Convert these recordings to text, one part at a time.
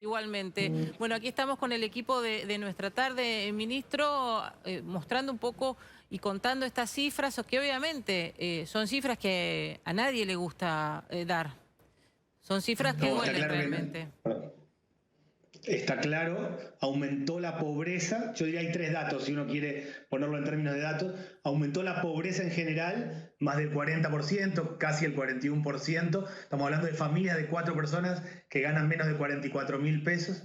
Igualmente. Bueno, aquí estamos con el equipo de Nuestra Tarde, ministro, mostrando un poco y contando estas cifras, que obviamente son cifras que a nadie le gusta dar. Son cifras que No, está duelen claro realmente. está claro, aumentó la pobreza. Yo diría hay tres datos, si uno quiere ponerlo en términos de datos. Aumentó la pobreza en general, más del 40%, casi el 41%. Estamos hablando de familias de 4 personas que ganan menos de 44.000 pesos.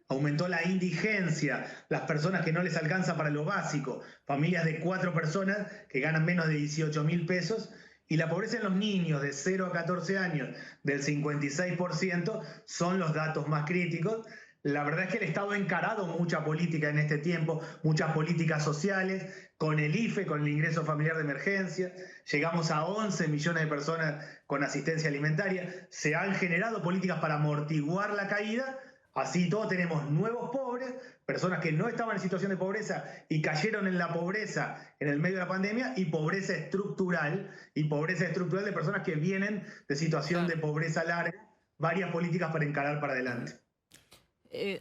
Aumentó la indigencia, las personas que no les alcanza para lo básico, familias de 4 personas que ganan menos de 18.000 pesos. Y la pobreza en los niños de 0 a 14 años del 56% son los datos más críticos. La verdad es que el Estado ha encarado mucha política en este tiempo, muchas políticas sociales, con el IFE, con el ingreso familiar de emergencia. Llegamos a 11 millones de personas con asistencia alimentaria. Se han generado políticas para amortiguar la caída. Así todos tenemos nuevos pobres, personas que no estaban en situación de pobreza y cayeron en la pobreza en el medio de la pandemia, y pobreza estructural de personas que vienen de situación de pobreza larga. Varias políticas para encarar para adelante.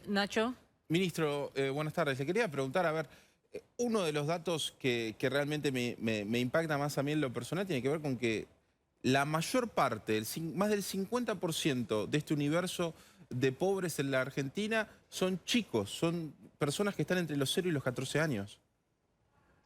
Nacho. Ministro, buenas tardes. Le quería preguntar, a ver, uno de los datos que realmente me impacta más a mí en lo personal tiene que ver con que la mayor parte, más del 50% de este universo de pobres en la Argentina son chicos, son personas que están entre los 0 y los 14 años.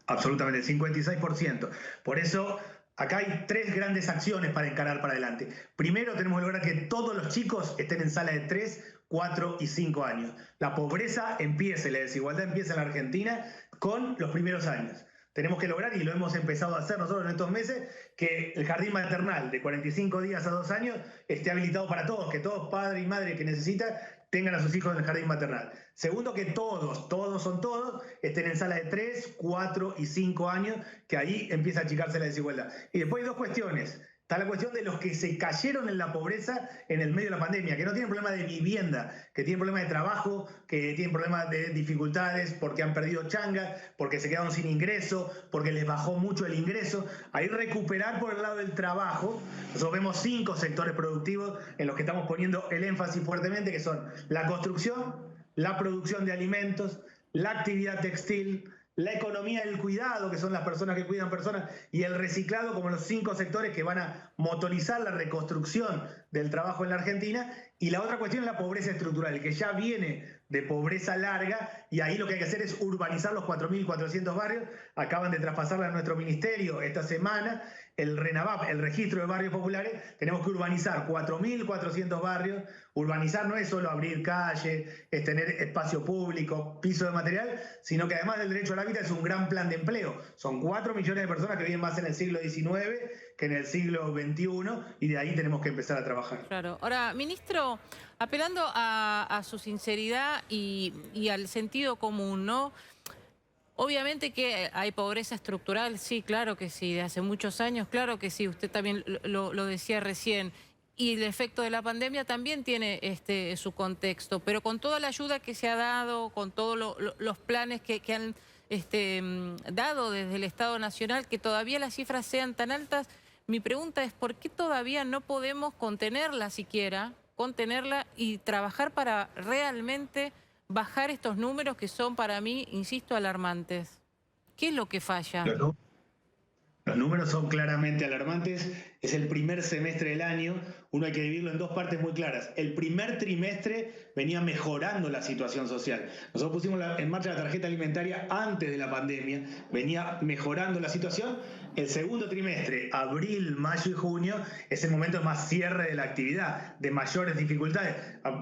Absolutamente, el 56%. Por eso, acá hay tres grandes acciones para encarar para adelante. Primero, tenemos que lograr que todos los chicos estén en sala de 3, 4 y 5 años. La pobreza empiece, la desigualdad empieza en la Argentina con los primeros años. Tenemos que lograr, y lo hemos empezado a hacer nosotros en estos meses, que el jardín maternal de 45 días a 2 años esté habilitado para todos, que todos padres y madres que necesitan tengan a sus hijos en el jardín maternal. Segundo, que todos, estén en sala de 3, 4 y 5 años, que ahí empieza a achicarse la desigualdad. Y después hay dos cuestiones. Está la cuestión de los que se cayeron en la pobreza en el medio de la pandemia, que no tienen problema de vivienda, que tienen problema de trabajo, que tienen problemas de dificultades porque han perdido changa, porque se quedaron sin ingreso, porque les bajó mucho el ingreso. Ahí recuperar por el lado del trabajo. Nosotros vemos 5 sectores productivos en los que estamos poniendo el énfasis fuertemente, que son la construcción, la producción de alimentos, la actividad textil, la economía del cuidado, que son las personas que cuidan personas, y el reciclado, como los 5 sectores que van a motorizar la reconstrucción del trabajo en la Argentina. Y la otra cuestión es la pobreza estructural, que ya viene de pobreza larga, y ahí lo que hay que hacer es urbanizar los 4.400 barrios. Acaban de traspasarla a nuestro ministerio esta semana, el RENAVAP, el registro de barrios populares. Tenemos que urbanizar 4.400 barrios. Urbanizar no es solo abrir calle, es tener espacio público, piso de material, sino que además del derecho al hábitat es un gran plan de empleo. Son 4 millones de personas que viven más en el siglo XIX que en el siglo XXI, y de ahí tenemos que empezar a trabajar. Claro. Ahora, ministro, apelando a su sinceridad y al sentido común, ¿no? Obviamente que hay pobreza estructural, sí, claro que sí, de hace muchos años, claro que sí, usted también lo decía recién. Y el efecto de la pandemia también tiene su contexto, pero con toda la ayuda que se ha dado, con todos los planes que han dado desde el Estado Nacional, que todavía las cifras sean tan altas, mi pregunta es ¿por qué todavía no podemos contenerla siquiera, contenerla y trabajar para realmente bajar estos números que son para mí, insisto, alarmantes? ¿Qué es lo que falla? Los números son claramente alarmantes. Es el primer semestre del año. Uno hay que dividirlo en dos partes muy claras. El primer trimestre venía mejorando la situación social. Nosotros pusimos en marcha la tarjeta alimentaria antes de la pandemia. Venía mejorando la situación. El segundo trimestre, abril, mayo y junio, es el momento de más cierre de la actividad, de mayores dificultades.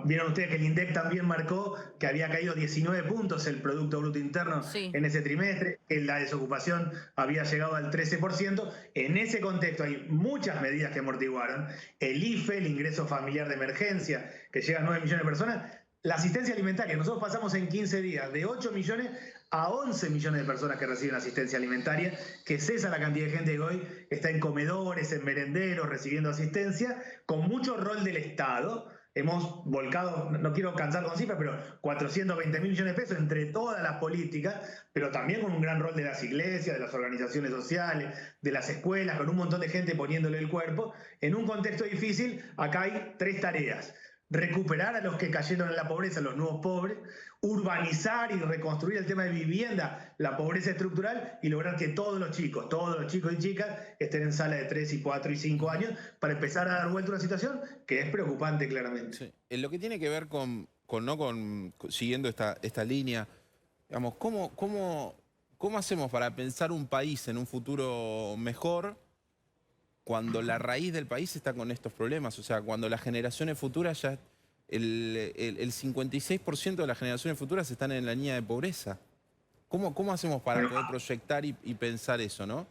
Vieron ustedes que el INDEC también marcó que había caído 19 puntos el Producto Bruto Interno en ese trimestre, que la desocupación había llegado al 13%. En ese contexto hay muchas medidas que amortiguaron. El IFE, el ingreso familiar de emergencia, que llega a 9 millones de personas. La asistencia alimentaria, nosotros pasamos en 15 días de 8 millones a 11 millones de personas que reciben asistencia alimentaria, que es esa la cantidad de gente que hoy está en comedores, en merenderos, recibiendo asistencia, con mucho rol del Estado. Hemos volcado, no quiero cansar con cifras, pero 420.000 millones de pesos entre todas las políticas, pero también con un gran rol de las iglesias, de las organizaciones sociales, de las escuelas, con un montón de gente poniéndole el cuerpo. En un contexto difícil, acá hay 3 tareas. recuperar a los que cayeron en la pobreza, los nuevos pobres, urbanizar y reconstruir el tema de vivienda, la pobreza estructural, y lograr que todos los chicos y chicas estén en sala de 3 y 4 y 5 años para empezar a dar vuelta a una situación que es preocupante claramente. Sí. En lo que tiene que ver siguiendo esta línea, digamos, ¿cómo hacemos para pensar un país en un futuro mejor cuando la raíz del país está con estos problemas? O sea, cuando las generaciones futuras ya, el 56% de las generaciones futuras están en la línea de pobreza. ¿Cómo hacemos para poder proyectar y pensar eso, no?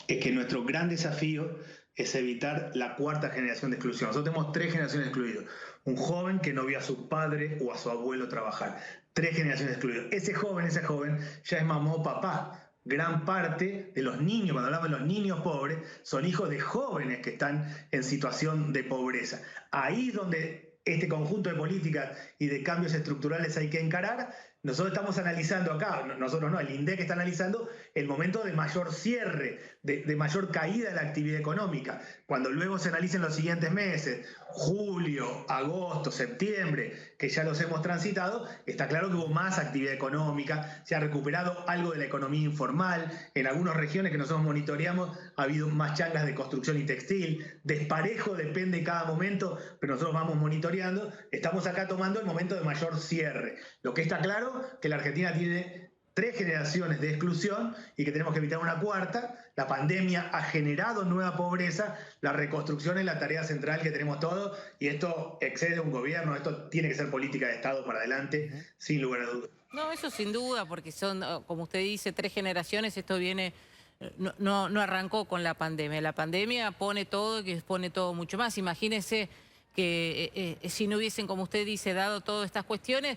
Es que nuestro gran desafío es evitar la cuarta generación de exclusión. Nosotros tenemos 3 generaciones excluidas. Un joven que no vio a su padre o a su abuelo trabajar. 3 generaciones excluidas. Esa joven ya es mamá o papá. Gran parte de los niños, cuando hablamos de los niños pobres, son hijos de jóvenes que están en situación de pobreza. Ahí es donde este conjunto de políticas y de cambios estructurales hay que encarar. Nosotros estamos analizando acá, nosotros no, el INDEC está analizando el momento de mayor cierre, de mayor caída de la actividad económica. Cuando luego se analicen los siguientes meses, julio, agosto, septiembre, que ya los hemos transitado, está claro que hubo más actividad económica, se ha recuperado algo de la economía informal, en algunas regiones que nosotros monitoreamos ha habido más changas de construcción y textil, desparejo depende de cada momento, pero nosotros vamos monitoreando, estamos acá tomando el momento de mayor cierre. Lo que está claro que la Argentina tiene 3 generaciones de exclusión y que tenemos que evitar una cuarta. La pandemia ha generado nueva pobreza, la reconstrucción es la tarea central que tenemos todos y esto excede a un gobierno, esto tiene que ser política de Estado para adelante, sin lugar a dudas. No, eso sin duda, porque son, como usted dice, 3 generaciones, esto viene... No arrancó con la pandemia pone todo y que pone todo mucho más. Imagínese que si no hubiesen, como usted dice, dado todas estas cuestiones...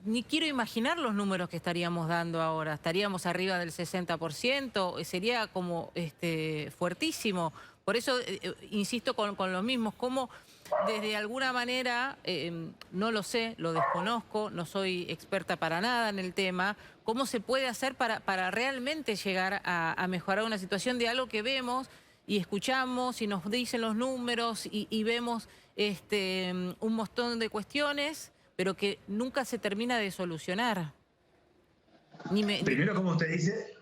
Ni quiero imaginar los números que estaríamos dando ahora. Estaríamos arriba del 60%, sería como fuertísimo. Por eso insisto con los mismos, como desde alguna manera, no lo sé, lo desconozco, no soy experta para nada en el tema, cómo se puede hacer para realmente llegar a mejorar una situación de algo que vemos y escuchamos y nos dicen los números y vemos un montón de cuestiones, pero que nunca se termina de solucionar. Primero, como usted dice,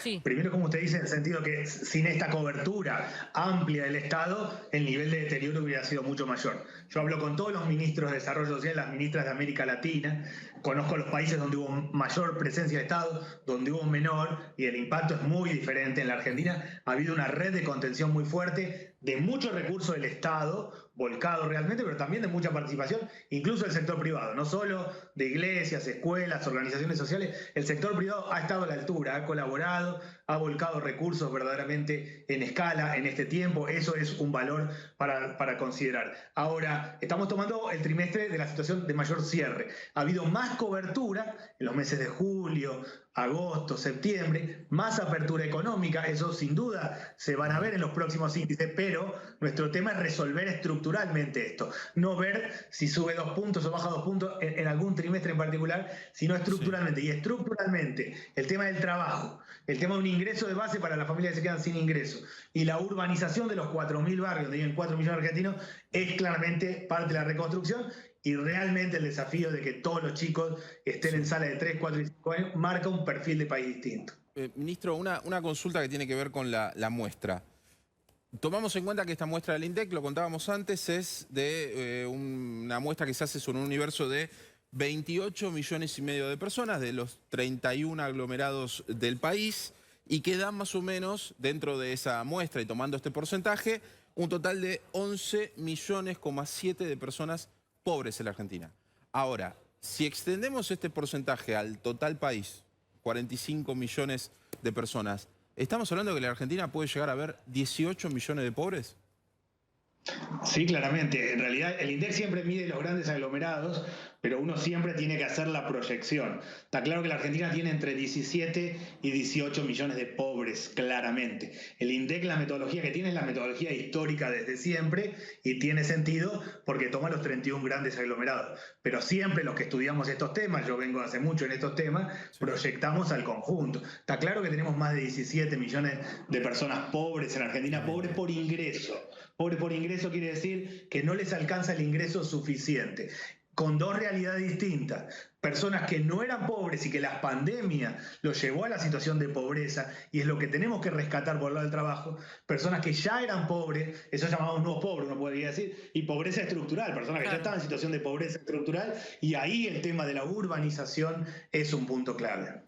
sí. Primero, como usted dice, en el sentido que sin esta cobertura amplia del Estado, el nivel de deterioro hubiera sido mucho mayor. Yo hablo con todos los ministros de Desarrollo Social, las ministras de América Latina, conozco los países donde hubo mayor presencia de Estado, donde hubo menor, y el impacto es muy diferente. En la Argentina ha habido una red de contención muy fuerte, de muchos recursos del Estado, volcado realmente, pero también de mucha participación, incluso del sector privado, no solo de iglesias, escuelas, organizaciones sociales. El sector privado ha estado a la altura, ha colaborado, ha volcado recursos verdaderamente en escala en este tiempo. Eso es un valor para considerar. Ahora, estamos tomando el trimestre de la situación de mayor cierre. Ha habido más cobertura en los meses de julio, agosto, septiembre, más apertura económica, eso sin duda se van a ver en los próximos índices, pero nuestro tema es resolver estructuralmente esto, no ver si sube 2 puntos o baja 2 puntos en algún trimestre en particular, sino estructuralmente. Sí. Y estructuralmente, el tema del trabajo, el tema de un ingreso de base para las familias que se quedan sin ingreso y la urbanización de los 4.000 barrios donde viven 4 millones de argentinos es claramente parte de la reconstrucción. Y realmente el desafío de que todos los chicos estén en sala de 3, 4 y 5 años marca un perfil de país distinto. Ministro, una consulta que tiene que ver con la muestra. Tomamos en cuenta que esta muestra del INDEC, lo contábamos antes, es de una muestra que se hace sobre un universo de 28 millones y medio de personas, de los 31 aglomerados del país, y que dan más o menos, dentro de esa muestra y tomando este porcentaje, un total de 11,7 millones de personas pobres en la Argentina. Ahora, si extendemos este porcentaje al total país, 45 millones de personas, ¿estamos hablando de que la Argentina puede llegar a ver 18 millones de pobres? Sí, claramente. En realidad el INDEC siempre mide los grandes aglomerados, pero uno siempre tiene que hacer la proyección. Está claro que la Argentina tiene entre 17 y 18 millones de pobres, claramente. El INDEC, la metodología que tiene es la metodología histórica desde siempre y tiene sentido porque toma los 31 grandes aglomerados. Pero siempre los que estudiamos estos temas, yo vengo hace mucho en estos temas, proyectamos al conjunto. Está claro que tenemos más de 17 millones de personas pobres en Argentina, pobres por ingreso. Pobre por ingreso quiere decir que no les alcanza el ingreso suficiente. Con dos realidades distintas. Personas que no eran pobres y que la pandemia los llevó a la situación de pobreza, y es lo que tenemos que rescatar por el lado del trabajo. Personas que ya eran pobres, eso llamamos nuevos pobres, uno podría decir, y pobreza estructural, personas que ya estaban en situación de pobreza estructural, y ahí el tema de la urbanización es un punto clave.